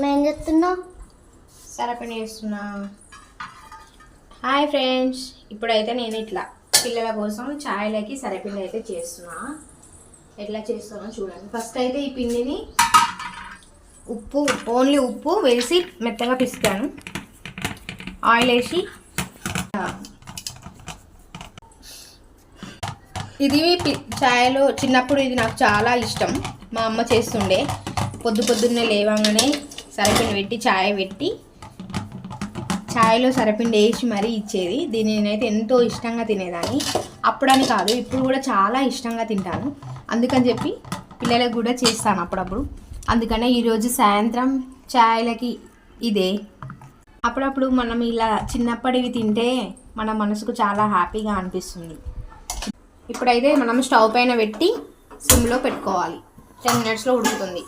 ఏం చేస్తున్నావు? సరపని చేస్తున్నా. హాయ్ ఫ్రెండ్స్, ఇప్పుడైతే నేను ఇట్లా పిల్లల కోసం ఛాయ్లకి సరపిండి అయితే చేస్తున్నా. ఎట్లా చేస్తానో చూడండి. ఫస్ట్ అయితే ఈ పిండిని ఓన్లీ ఉప్పు వేసి మెత్తగా పిస్తాను. ఆయిల్ వేసి ఇది ఛాయ్లో చిన్నప్పుడు ఇది నాకు చాలా ఇష్టం. మా అమ్మ చేస్తుండే. పొద్దున్నే లేవగానే సరపిండి పెట్టి ఛాయ్ పెట్టి ఛాయ్లో సరపిండి వేసి మరీ ఇచ్చేది. దీన్ని నేనైతే ఎంతో ఇష్టంగా తినేదాన్ని. అప్పుడని కాదు, ఇప్పుడు కూడా చాలా ఇష్టంగా తింటాను. అందుకని చెప్పి పిల్లలకు కూడా చేస్తాను అప్పుడప్పుడు. అందుకనే ఈరోజు సాయంత్రం ఛాయ్లకి ఇదే. అప్పుడప్పుడు మనం ఇలా చిన్నప్పటివి తింటే మన మనసుకు చాలా హ్యాపీగా అనిపిస్తుంది. ఇప్పుడైతే మనం స్టవ్ పైన పెట్టి సిమ్లో పెట్టుకోవాలి. 10 మినిట్స్లో ఉడుకుతుంది.